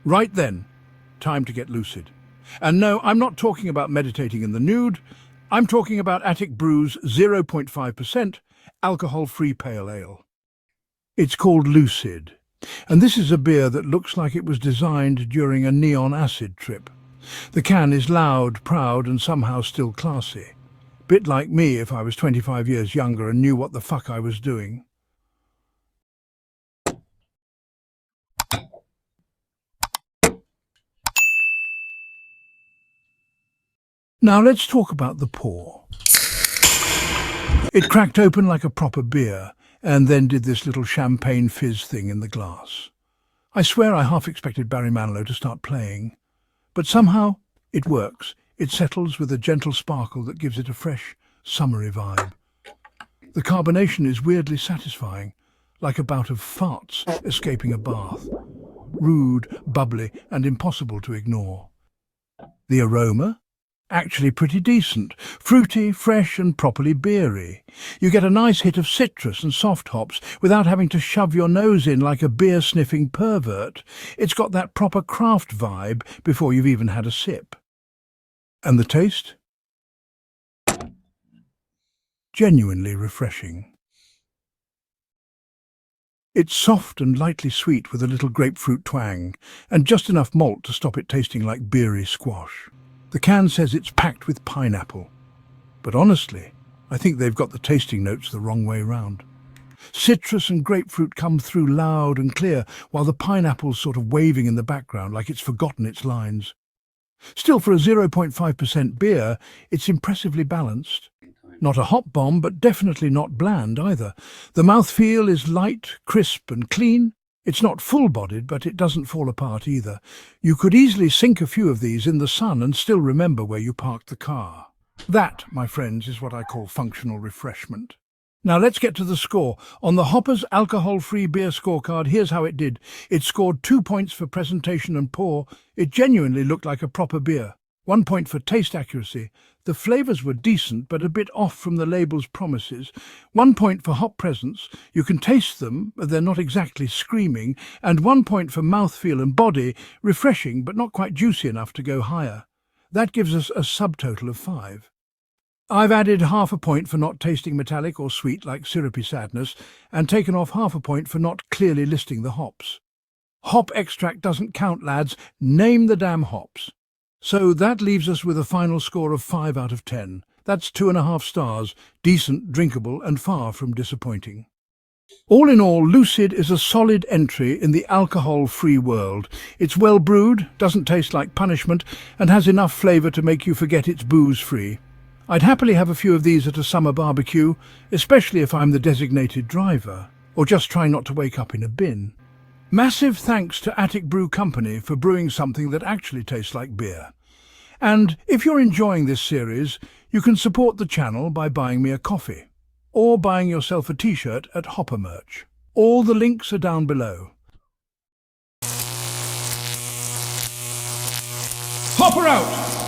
Right then, time to get lucid. And no, I'm not talking about meditating in the nude. I'm talking about Attic Brew's 0.5% alcohol-free pale ale. It's called Lucid, and this is a beer that looks like it was designed during a neon acid trip. The can is loud, proud, and somehow still classy. Bit like me if I was 25 years younger and knew what the fuck I was doing. Now let's talk about the pour. It cracked open like a proper beer, and then did this little champagne fizz thing in the glass. I swear I half expected Barry Manilow to start playing. But somehow it works. It settles with a gentle sparkle that gives it a fresh, summery vibe. The carbonation is weirdly satisfying, like a bout of farts escaping a bath. Rude, bubbly, and impossible to ignore. The aroma? Actually pretty decent. Fruity, fresh and properly beery. You get a nice hit of citrus and soft hops without having to shove your nose in like a beer-sniffing pervert. It's got that proper craft vibe before you've even had a sip. And the taste? Genuinely refreshing. It's soft and lightly sweet with a little grapefruit twang, and just enough malt to stop it tasting like beery squash. The can says it's packed with pineapple, but honestly, I think they've got the tasting notes the wrong way round. Citrus and grapefruit come through loud and clear, while the pineapple's sort of waving in the background like it's forgotten its lines. Still, for a 0.5% beer, it's impressively balanced. Not a hop bomb, but definitely not bland either. The mouthfeel is light, crisp and clean. It's not full-bodied, but it doesn't fall apart either. You could easily sink a few of these in the sun and still remember where you parked the car. That, my friends, is what I call functional refreshment. Now let's get to the score. On the Hopper's alcohol-free beer scorecard, here's how it did. It scored 2 points for presentation and pour. It genuinely looked like a proper beer. 1 point for taste accuracy. The flavours were decent, but a bit off from the label's promises. 1 point for hop presence. You can taste them, but they're not exactly screaming. And 1 point for mouthfeel and body. Refreshing, but not quite juicy enough to go higher. That gives us a subtotal of 5. I've added half a point for not tasting metallic or sweet like syrupy sadness, and taken off half a point for not clearly listing the hops. Hop extract doesn't count, lads. Name the damn hops. So that leaves us with a final score of 5 out of 10. That's 2.5 stars, decent, drinkable, and far from disappointing. All in all, Lucid is a solid entry in the alcohol-free world. It's well brewed, doesn't taste like punishment, and has enough flavour to make you forget it's booze-free. I'd happily have a few of these at a summer barbecue, especially if I'm the designated driver, or just trying not to wake up in a bin. Massive thanks to Attic Brew Company for brewing something that actually tastes like beer. And if you're enjoying this series, you can support the channel by buying me a coffee, or buying yourself a t-shirt at Hopper Merch. All the links are down below. Hopper out!